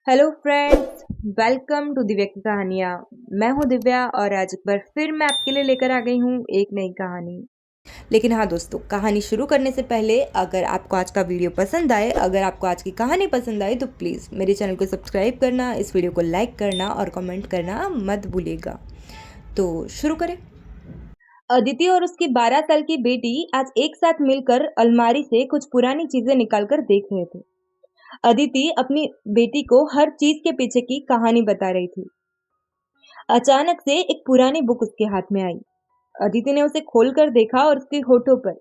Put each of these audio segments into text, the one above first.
Hello friends, welcome to Divya की कहानियाँ। मैं हूँ दिव्या और आज एक बार फिर मैं आपके लिए लेकर आ गई हूँ एक नई कहानी। लेकिन हाँ दोस्तों, कहानी शुरू करने से पहले अगर आपको आज का वीडियो पसंद आए, अगर आपको आज की कहानी पसंद आए तो प्लीज़ मेरे चैनल को सब्सक्राइब करना, इस वीडियो को लाइक करना और कमेंट करना मत भूलिएगा। तो शुरू करें। अदिति और उसकी 12 साल की बेटी आज एक साथ मिलकर अलमारी से कुछ पुरानी चीजें निकालकर देख रहे थे। अदिति अपनी बेटी को हर चीज के पीछे की कहानी बता रही थी। अचानक से एक पुरानी बुक उसके हाथ में आई। अदिति ने उसे खोलकर देखा और उसके होठों पर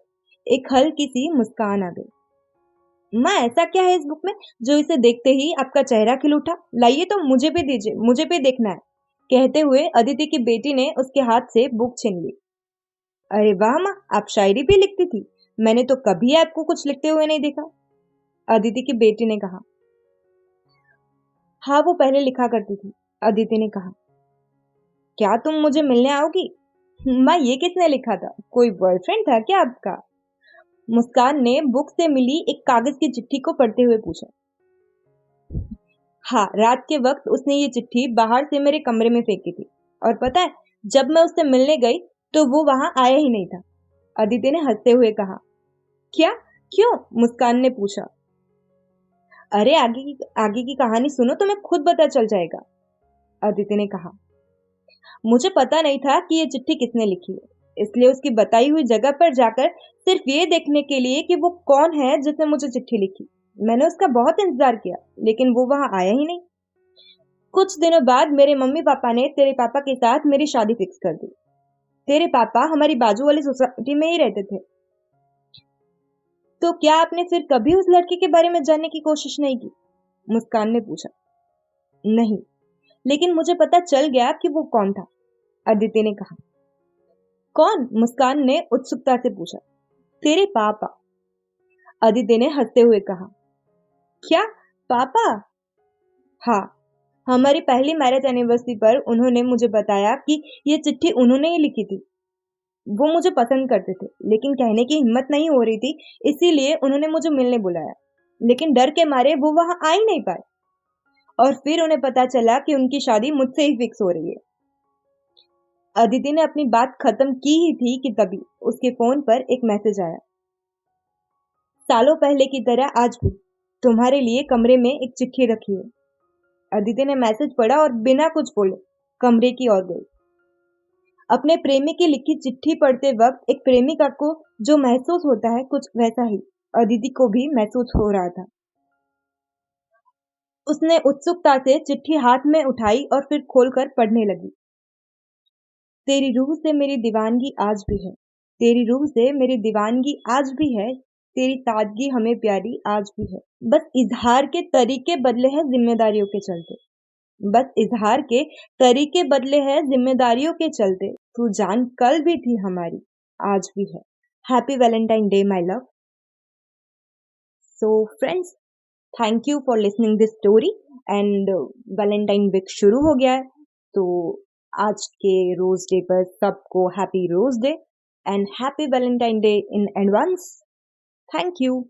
एक हल्की सी मुस्कान आ गई। माँ, ऐसा क्या है इस बुक में जो इसे देखते ही आपका चेहरा खिल उठा? लाइए तो मुझे भी दीजिए, मुझे भी देखना है। कहते हुए अदिति की बेटी ने उसके हाथ से बुक छीन ली। अरे वाह माँ, आप शायरी भी लिखती थी। मैंने तो कभी आपको कुछ लिखते हुए नहीं देखा। अदिति की बेटी ने कहा। हाँ, वो पहले लिखा करती थी, अदिति ने कहा। क्या तुम मुझे मिलने आओगी? माँ, ये किसने लिखा था? कोई बॉयफ्रेंड था क्या आपका? मुस्कान ने बुक से मिली एक कागज की चिट्ठी को पढ़ते हुए पूछा। हाँ, रात के वक्त उसने ये चिट्ठी बाहर से मेरे कमरे में फेंकी थी। और पता है, जब मैं उससे मिलने गई तो वो वहां आया ही नहीं था। अदिति ने हंसते हुए कहा। क्या? क्यों? मुस्कान ने पूछा। अरे आगे की कहानी सुनो, तुम्हें खुद पता चल जाएगा, अदिति ने कहा। मुझे पता नहीं था कि ये चिट्ठी किसने लिखी है, इसलिए उसकी बताई हुई जगह पर जाकर सिर्फ ये देखने के लिए कि वो कौन है जिसने मुझे चिट्ठी लिखी, मैंने उसका बहुत इंतजार किया, लेकिन वो वहां आया ही नहीं। कुछ दिनों बाद मेरे मम्मी पापा ने तेरे पापा के साथ मेरी शादी फिक्स कर दी। तेरे पापा हमारी बाजू वाली सोसाइटी में ही रहते थे। तो क्या आपने फिर कभी उस लड़के के बारे में जानने की कोशिश नहीं की? मुस्कान ने पूछा। नहीं, लेकिन मुझे पता चल गया कि वो कौन था, अदिति ने कहा। कौन? मुस्कान ने उत्सुकता से पूछा। तेरे पापा, अदिति ने हंसते हुए कहा। क्या? पापा? हाँ, हमारी पहली मैरिज एनिवर्सरी पर उन्होंने मुझे बताया कि ये चिट्ठी उन्होंने ही लिखी थी। वो मुझे पसंद करते थे, लेकिन कहने की हिम्मत नहीं हो रही थी, इसीलिए उन्होंने मुझे मिलने बुलाया। लेकिन डर के मारे वो वहां आ ही नहीं पाए। और फिर उन्हें पता चला कि उनकी शादी मुझसे ही फिक्स हो रही है। अदिति ने अपनी बात खत्म की ही थी कि तभी उसके फोन पर एक मैसेज आया। सालों पहले की तरह आज भी तुम्हारे लिए कमरे में एक चिट्ठी रखी है। अदिति ने मैसेज पढ़ा और बिना कुछ बोले कमरे की ओर गई। अपने प्रेमी की लिखी चिट्ठी पढ़ते वक्त एक प्रेमिका को जो महसूस होता है, कुछ वैसा ही अदिति को भी महसूस हो रहा था। उसने उत्सुकता से चिट्ठी हाथ में उठाई और फिर खोलकर पढ़ने लगी। तेरी रूह से मेरी दीवानगी आज भी है। तेरी रूह से मेरी दीवानगी आज भी है। तेरी सादगी हमें प्यारी आज भी है। बस इजहार के तरीके बदले हैं जिम्मेदारियों के चलते। बस इजहार के तरीके बदले हैं जिम्मेदारियों के चलते। तू जान कल भी थी हमारी, आज भी है। Happy Valentine day my love. So friends, thank you for listening this story and Valentine week शुरू हो गया है। तो आज के रोज डे पर सबको happy rose day and happy Valentine day in advance. Thank you.